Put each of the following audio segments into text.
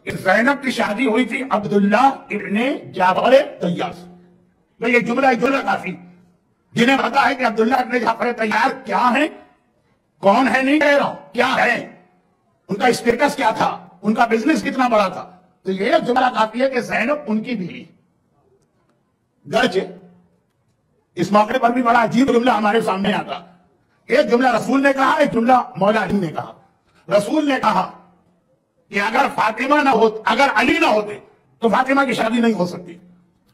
زینب کی شادی ہوئی تھی عبداللہ ابن جعفر طیار سے. یہ جملہ کافی. جنہیں پتا ہے کہ عبداللہ ابن جعفر طیار کیا ہے، کون ہے نہیں کہہ رہا ہوں، کیا ہے، ان کا اسٹیٹس کیا تھا، ان کا بزنس کتنا بڑا تھا، تو یہ جملہ کافی ہے کہ زینب ان کی بیوی. گرچہ اس موقع پر بھی بڑا عجیب جملہ ہمارے سامنے آتا. ایک جملہ رسول نے کہا، ایک جملہ مولا علی نے کہا. رسول نے کہا کہ اگر فاطمہ نہ ہوتے، اگر علی نہ ہوتے تو فاطمہ کی شادی نہیں ہو سکتی.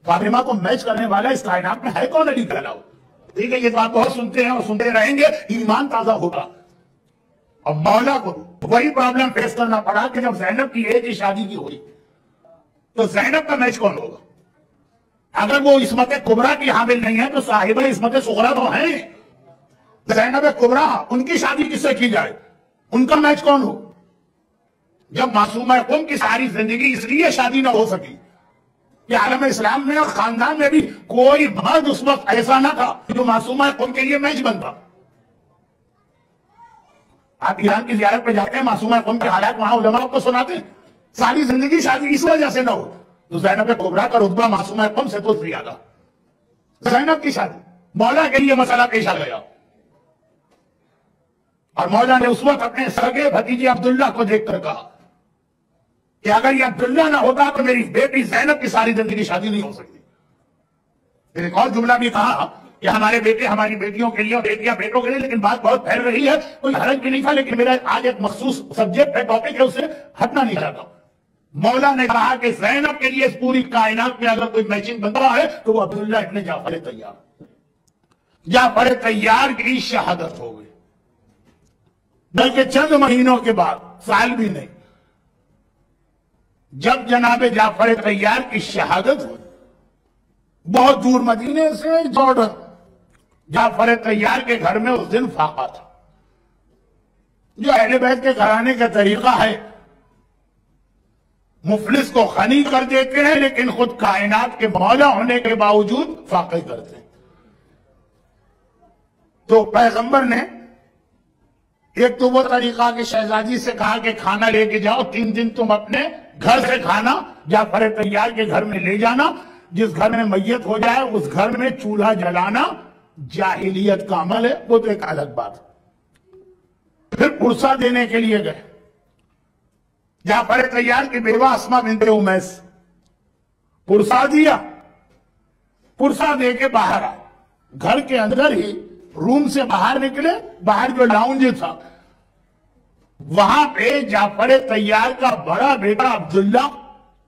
فاطمہ کو میچ کرنے والا اس کائنات میں ہے کون؟ علی کا علاوہ. ٹھیک ہے، یہ بات بہت سنتے ہیں اور سنتے رہیں گے، ایمان تازہ ہوگا. اور مولا کو وہی پرابلم فیس کرنا پڑا کہ جب زینب کی ایج شادی کی ہوئی تو زینب کا میچ کون ہوگا؟ اگر وہ عصمت کبریٰ کی حامل نہیں ہے تو صاحبہ عصمت صغریٰ تو ہیں. زینب کبریٰ، ان کی شادی کس سے کی جائے؟ ان کا میچ کون ہو؟ جب معصومہ قم کی ساری زندگی اس لیے شادی نہ ہو سکی کہ عالم اسلام میں اور خاندان میں بھی کوئی مرد اس وقت ایسا نہ تھا جو معصومہ قم کے لیے میچ بنتا. آپ ایران کی زیارت پہ جاتے ہیں، معصومہ قم کے حالات وہاں علماء کو سناتے ہیں. ساری زندگی شادی اس وجہ سے نہ ہو تو زینب کبریٰ کا رتبہ معصومہ قم سے تو زیادہ. زینب کی شادی مولا کے لیے مسئلہ پیش آ گیا اور مولا نے اس وقت اپنے سگے بھتیجے عبداللہ کو دیکھ کر کہا کہ اگر یہ عبداللہ نہ ہوتا تو میری بیٹی زینب کی ساری زندگی شادی نہیں ہو سکتی. پھر ایک اور جملہ بھی کہا کہ ہمارے بیٹے ہماری بیٹیوں کے لیے اور بیٹیاں بیٹوں کے لیے، لیکن بات بہت پھیل رہی ہے، کوئی حرج بھی نہیں تھا، لیکن میرا آج ایک مخصوص سبجیکٹ ہے، ٹاپک ہے، اس سے ہٹنا نہیں چاہتا. مولا نے کہا کہ زینب کے لیے اس پوری کائنات میں اگر کوئی میچنگ بنتا ہے تو وہ عبداللہ ابن جعفر طیار. جعفر طیار کی شہادت ہو گئی، بلکہ چند مہینوں کے بعد، سال بھی نہیں، جب جناب جعفر طیار کی شہادت ہوئی، بہت دور مدینے سے جارڈن، جعفر طیار کے گھر میں اس دن فاقہ تھا. جو اہل بیت کے گھرانے کا طریقہ ہے، مفلس کو غنی کر دیتے ہیں لیکن خود کائنات کے مولا ہونے کے باوجود فاقے کرتے ہیں. تو پیغمبر نے ایک تو وہ طریقہ کہ شہزادی سے کہا کہ کھانا لے کے جاؤ، 3 دن تم اپنے گھر سے کھانا جعفر طیار کے گھر میں لے جانا. جس گھر میں میت ہو جائے اس گھر میں چولہا جلانا جاہلیت کا عمل ہے، وہ تو ایک الگ بات. پھر پرسہ دینے کے لیے گئے. جعفر طیار کی بیوہ اسماء بنت امیس، پرسہ دیا، پرسہ دے کے باہر آئے. گھر کے اندر ہی روم سے باہر نکلے، باہر جو لاؤنج تھا وہاں پہ جعفر طیار کا بڑا بیٹا عبداللہ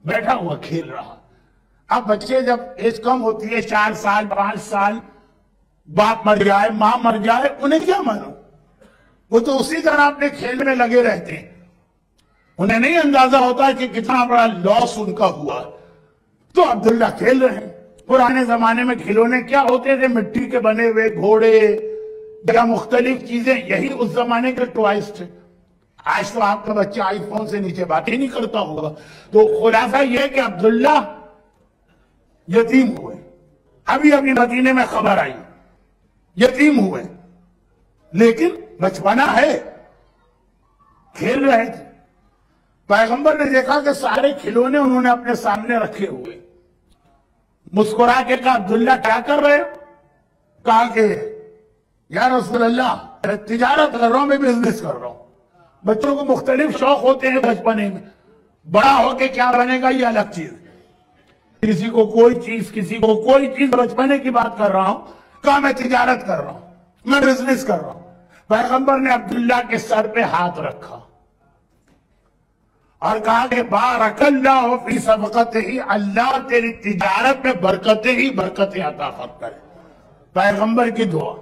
بیٹھا ہوا کھیل رہا. اب بچے جب ایج کم ہوتی ہے، 4 سال 5 سال، باپ مر جائے ماں مر جائے، انہیں کیا معلوم، وہ تو اسی طرح اپنے کھیل میں لگے رہتے ہیں. انہیں نہیں اندازہ ہوتا کہ کتنا بڑا لاس ان کا ہوا. تو عبداللہ کھیل رہے ہیں. پرانے زمانے میں کھلونے کیا ہوتے تھے؟ مٹی کے بنے ہوئے گھوڑے یا مختلف چیزیں، یہی اس زمانے کے ٹوائز تھے. آج تو آپ کا بچہ آئی فون سے نیچے بات ہی نہیں کرتا ہوگا. تو خلاصہ یہ کہ عبداللہ یتیم ہوئے. ابھی مدینے میں خبر آئی، یتیم ہوئے، لیکن بچپنا ہے، کھیل رہے تھے. پیغمبر نے دیکھا کہ سارے کھلونے انہوں نے اپنے سامنے رکھے ہوئے. مسکرا کے کہا عبداللہ کیا کر رہے ہو؟ کہا کہ یا رسول اللہ تجارت کر رہا ہوں، میں بزنس کر رہا ہوں. بچوں کو مختلف شوق ہوتے ہیں بچپنے میں، بڑا ہو کے کیا بنے گا یہ الگ چیز. کسی کو کوئی چیز، کسی کو کوئی چیز، بچپنے کی بات کر رہا ہوں. کہا میں تجارت کر رہا ہوں، میں بزنس کر رہا ہوں. پیغمبر نے عبداللہ کے سر پہ ہاتھ رکھا اور کہا کہ بارک اللہ فی صفقتہ، اللہ تیری تجارت میں برکتیں ہی برکتیں عطا کرے. پیغمبر کی دعا،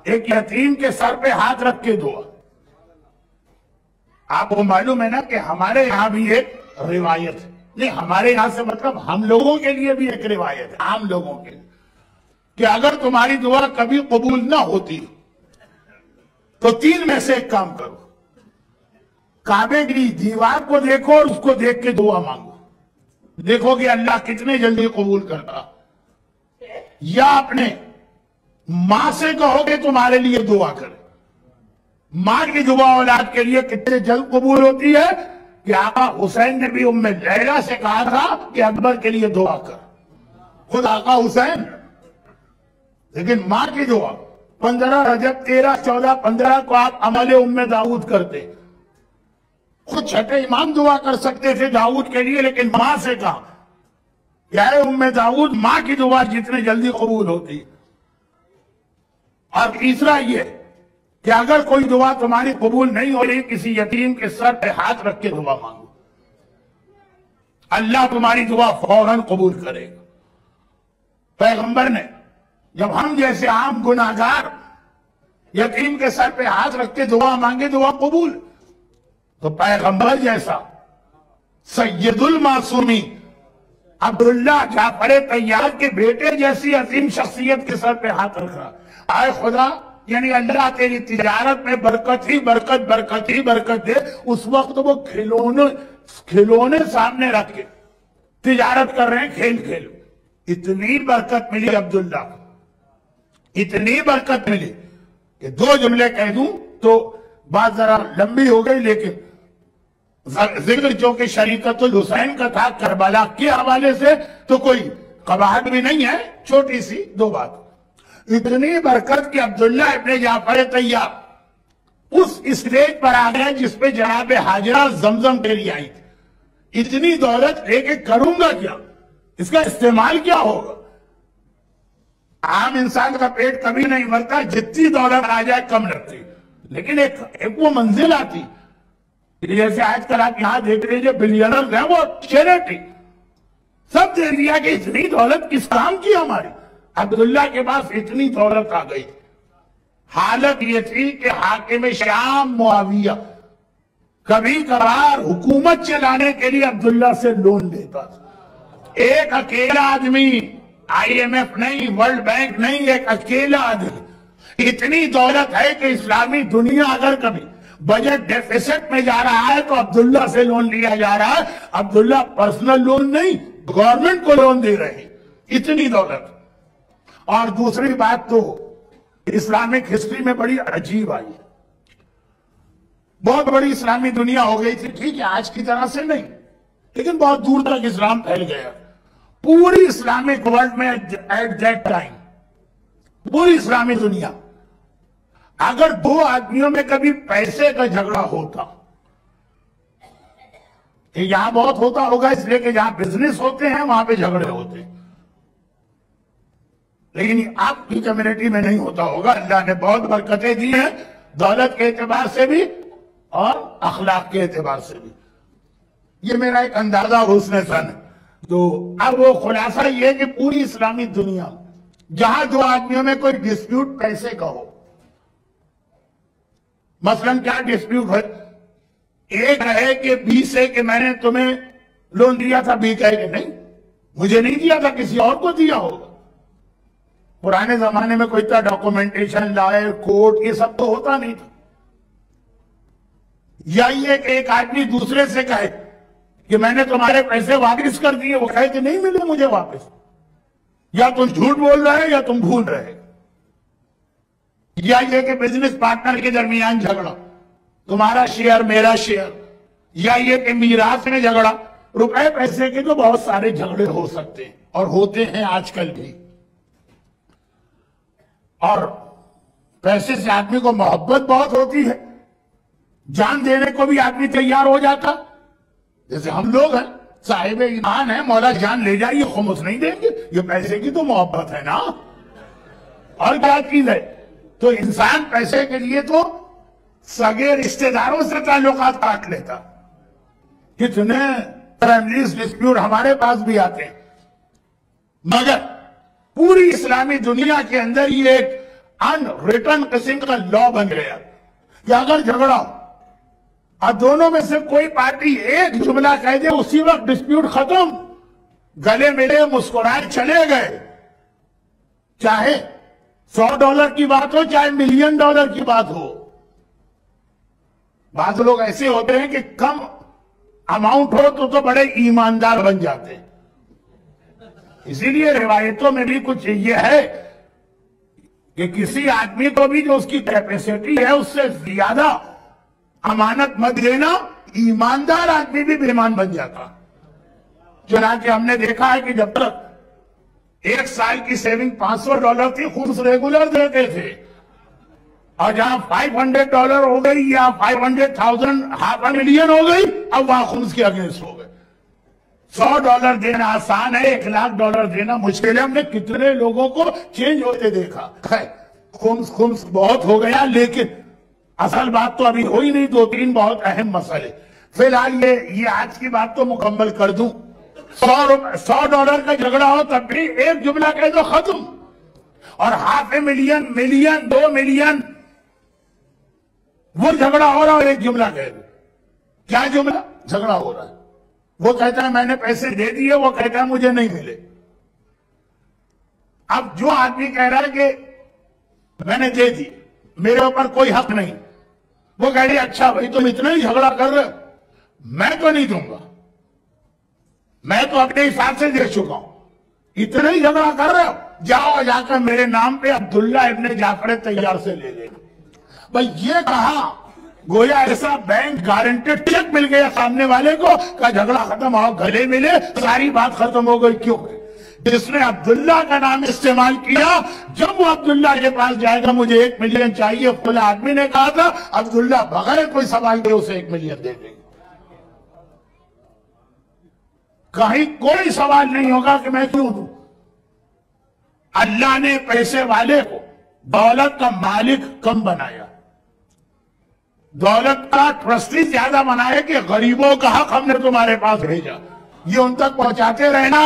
ایک یتیم کے سر پہ ہاتھ رکھ کے دعا. آپ کو معلوم ہے نا کہ ہمارے یہاں بھی ایک روایت ہے، نہیں ہمارے یہاں سے مطلب ہم لوگوں کے لیے بھی ایک روایت ہے، عام لوگوں کے لیے، کہ اگر تمہاری دعا کبھی قبول نہ ہوتی تو 3 میں سے ایک کام کرو. کعبے کی دیوار کو دیکھو اور اس کو دیکھ کے دعا مانگو، دیکھو کہ اللہ کتنے جلدی قبول کرتا. یا اپنے ماں سے کہو کہ تمہارے لیے دعا کرے. ماں کی دعا اولاد کے لیے کتنے جلد قبول ہوتی ہے کہ آقا حسین نے بھی ام لیلہ سے کہا تھا کہ اکبر کے لیے دعا کر، خود آقا حسین، لیکن ماں کی دعا 15 رجب 13 14 15 کو آپ عمل ام داؤد کرتے، خود چھٹے امام دعا کر سکتے تھے داؤد کے لیے، لیکن ماں سے کہا کہ اے ام داؤد، ماں کی دعا جتنے جلدی قبول ہوتی۔ اور تیسرا یہ کہ اگر کوئی دعا تمہاری قبول نہیں ہو رہی، کسی یتیم کے سر پہ ہاتھ رکھ کے دعا مانگو، اللہ تمہاری دعا فوراً قبول کرے گا۔ پیغمبر نے جب ہم جیسے عام گناہگار یتیم کے سر پہ ہاتھ رکھ کے دعا مانگے، دعا قبول، تو پیغمبر جیسا سید المعصومین عبداللہ جعفر طیار کے بیٹے جیسی عظیم شخصیت کے سر پہ ہاتھ رکھ رہا، آئے خدا، یعنی اللہ تیری تجارت میں برکت ہی برکت، برکت ہی برکت دے۔ اس وقت وہ کھلونے سامنے رکھ کے تجارت کر رہے ہیں، کھیل کھیل، اتنی برکت ملی عبداللہ کو، اتنی برکت ملی کہ دو جملے کہہ دوں تو بات ذرا لمبی ہو گئی، لیکن ذکر جو کہ شریکت الحسین کا تھا کربلا کے حوالے سے، تو کوئی قباحت بھی نہیں ہے، چھوٹی سی دو بات۔ اتنی برکت کہ عبداللہ ابن جعفر طیار اس اسٹیج پر آ گیا جس پہ جناب حاجرہ زمزم کے لیے آئی تھی۔ اتنی دولت لے کے کروں گا کیا، اس کا استعمال کیا ہوگا؟ عام انسان کا پیٹ کبھی نہیں بھرتا، جتنی دولت آ جائے کم لگتی، لیکن ایک وہ منزل آتی، جیسے آج کل آپ یہاں دیکھ رہے جو بلینرز ہیں، وہ چیریٹی سب دے دیا کہ اتنی دولت کس کام کی ہماری۔ عبداللہ کے پاس اتنی دولت آ گئی، حالت یہ تھی کہ حاکم شام معاویہ کبھی کبھار حکومت چلانے کے لیے عبداللہ سے لون لیتا تھا۔ ایک اکیلا آدمی، آئی ایم ایف نہیں، ورلڈ بینک نہیں، ایک اکیلا آدمی، اتنی دولت ہے کہ اسلامی دنیا اگر کبھی بجٹ ڈیفیسٹ میں جا رہا ہے تو عبداللہ سے لون لیا جا رہا ہے۔ عبداللہ پرسنل لون نہیں، گورنمنٹ کو لون دے رہے ہیں، اتنی دولت۔ اور دوسری بات تو اسلامک ہسٹری میں بڑی عجیب آئی ہے، بہت بڑی اسلامی دنیا ہو گئی تھی، ٹھیک ہے آج کی طرح سے نہیں، لیکن بہت دور تک اسلام پھیل گیا پوری اسلامک ورلڈ میں ایٹ دیٹ ٹائم، پوری اسلامی دنیا۔ اگر دو آدمیوں میں کبھی پیسے کا جھگڑا ہوتا، یہاں بہت ہوتا ہوگا اس لیے کہ جہاں بزنس ہوتے ہیں وہاں پہ جھگڑے ہوتے ہیں، لیکن آپ کی کمیونٹی میں نہیں ہوتا ہوگا۔ اللہ نے بہت برکتیں دی ہیں، دولت کے اعتبار سے بھی اور اخلاق کے اعتبار سے بھی، یہ میرا ایک اندازہ حسن ظن ہے۔ تو اب وہ خلاصہ یہ ہے کہ پوری اسلامی دنیا جہاں دو آدمیوں میں کوئی ڈسپیوٹ پیسے کا ہو، مثلا کیا ڈسپیوٹ ہے، ایک ہے کہ بی سے کہ میں نے تمہیں لون دیا تھا، بی کہے کہ نہیں مجھے نہیں دیا تھا، کسی اور کو دیا ہوگا۔ پرانے زمانے میں کوئی اتنا ڈاکومنٹیشن، لائر، کورٹ، یہ سب تو ہوتا نہیں تھا۔ یا یہ کہ ایک آدمی دوسرے سے کہے کہ میں نے تمہارے پیسے واپس کر دیے، وہ کہے کہ نہیں ملے مجھے واپس، یا تم جھوٹ بول رہے یا تم بھول رہے۔ یا یہ کہ بزنس پارٹنر کے درمیان جھگڑا، تمہارا شیئر میرا شیئر، یا یہ کہ میراث میں جھگڑا، روپے پیسے کے تو بہت سارے جھگڑے ہو سکتے ہیں اور ہوتے ہیں آج کل بھی۔ اور پیسے سے آدمی کو محبت بہت ہوتی ہے، جان دینے کو بھی آدمی تیار ہو جاتا، جیسے ہم لوگ ہیں صاحب ایمان ہیں، مولا جان لے جائیے خمس نہیں دیں گے، یہ پیسے کی تو محبت ہے نا، اور کیا چیز ہے۔ تو انسان پیسے کے لیے تو سگے رشتہ داروں سے تعلقات کاٹ لیتا۔ کتنے فیملیز ڈسپیوٹ ہمارے پاس بھی آتے ہیں، مگر پوری اسلامی دنیا کے اندر یہ ایک ان ریٹن قسم کا لا بن گیا کہ اگر جھگڑا ہو اور دونوں میں سے کوئی پارٹی ایک جملہ کہہ دے، اسی وقت ڈسپیوٹ ختم، گلے ملے، مسکرائے، چلے گئے، چاہے $100 کی بات ہو چاہے $1 ملین کی بات ہو۔ بعض لوگ ایسے ہوتے ہیں کہ کم اماؤنٹ ہو تو بڑے ایماندار بن جاتے ہیں، اسی لیے روایتوں میں بھی کچھ یہ ہے کہ کسی آدمی کو بھی جو اس کی کیپیسٹی ہے اس سے زیادہ امانت مت دینا، ایماندار آدمی بھی بے ایمان بن جاتا. چنانچہ ہم نے دیکھا ہے کہ جب تک 1 سال کی سیونگ $500 تھی، خمس ریگولر دیتے تھے، اور جہاں $500 ہو گئی یا 500,000 $500,000 ہو گئی، اب وہاں خمس کے اگینسٹ ہو گئے. $100 دینا آسان ہے، $1,00,000 دینا مشکل ہے. ہم نے کتنے لوگوں کو چینج ہوتے دیکھا. خمس بہت ہو گیا، لیکن اصل بات تو ابھی ہوئی نہیں. 2-3 بہت اہم مسئلے. فی الحال یہ آج کی بات تو مکمل کر دوں. $100 کا جھگڑا ہو تب بھی ایک جملہ کہہ دو ختم. اور $500,000 ملین 2 ملین وہ جھگڑا ہو رہا ہے اور ایک جملہ کہہ دو. کیا جملہ؟ جھگڑا ہو رہا ہے. وہ کہتا ہے میں نے پیسے دے دیے، وہ کہتا ہے مجھے نہیں ملے. اب جو آدمی کہہ رہا ہے کہ میں نے دے دی، میرے اوپر کوئی حق نہیں، وہ کہہ رہی اچھا بھائی تم اتنا ہی جھگڑا کر رہے ہو، میں تو نہیں دوں گا، میں تو اپنے حساب سے دے چکا ہوں. اتنا ہی جھگڑا کر رہے ہو، جاؤ جا کر میرے نام پہ عبداللہ ابن جعفر طیار سے لے لے. بھائی یہ کہا گویا ایسا بینک گارنٹیڈ چیک مل گیا سامنے والے کو کہ جھگڑا ختم ہو، گلے ملے، ساری بات ختم ہو گئی. کیوں؟ جس نے عبداللہ کا نام استعمال کیا، جب وہ عبداللہ کے پاس جائے گا مجھے 1 ملین چاہیے، فلاں آدمی نے کہا تھا، عبداللہ بغیر کوئی سوال کے اسے 1 ملین دے دے گا. کہیں کوئی سوال نہیں ہوگا کہ میں کیوں دوں. اللہ نے پیسے والے کو دولت کا مالک کم بنایا، دولت کا ٹرسٹی زیادہ بنایا کہ غریبوں کا حق ہم نے تمہارے پاس بھیجا، یہ ان تک پہنچاتے رہنا.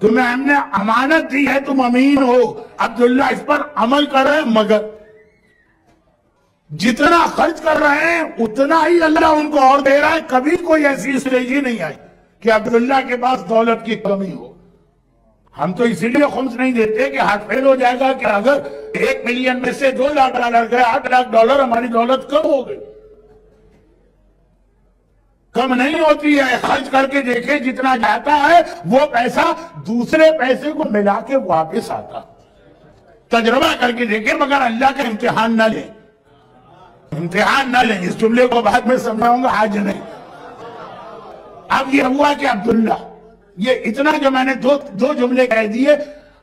تمہیں ہم نے امانت دی ہے، تم امین ہو. عبداللہ اس پر عمل کر رہے ہیں، مگر جتنا خرچ کر رہے ہیں اتنا ہی اللہ ان کو اور دے رہا ہے. کبھی کوئی ایسی اسٹیج ہی نہیں آئی کہ عبداللہ کے پاس دولت کی کمی ہو. ہم تو اسی لیے خمس نہیں دیتے کہ ہاتھ فیل ہو جائے گا کہ اگر 1 ملین میں سے $2,00,000 گئے، $8,00,000 ہماری دولت کم ہو گئی. کم نہیں ہوتی ہے. خرچ کر کے دیکھیں جتنا جاتا ہے وہ پیسہ دوسرے پیسے کو ملا کے واپس آتا. تجربہ کر کے دیکھیں، مگر اللہ کا امتحان نہ لیں، امتحان نہ لیں. اس جملے کو بعد میں سمجھاؤں گا، آج نہیں. اب یہ ہوا کہ عبداللہ، یہ اتنا جو میں نے دو جملے کہہ دیے،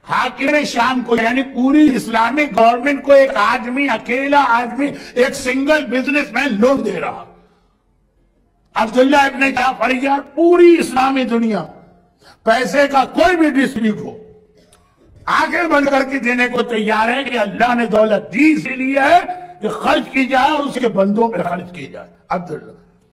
حاکم شام کو یعنی پوری اسلامک گورنمنٹ کو ایک آدمی، اکیلا آدمی، ایک سنگل بزنس مین لوٹ دے رہا. عبداللہ ابن جعفر یار پوری اسلامی دنیا پیسے کا کوئی بھی ڈسپیوٹ ہو آگے بڑھ کر کے دینے کو تیار ہے کہ اللہ نے دولت دی اسی لیے ہے کہ خرچ کی جائے اور اس کے بندوں پہ خرچ کی جائے. عبداللہ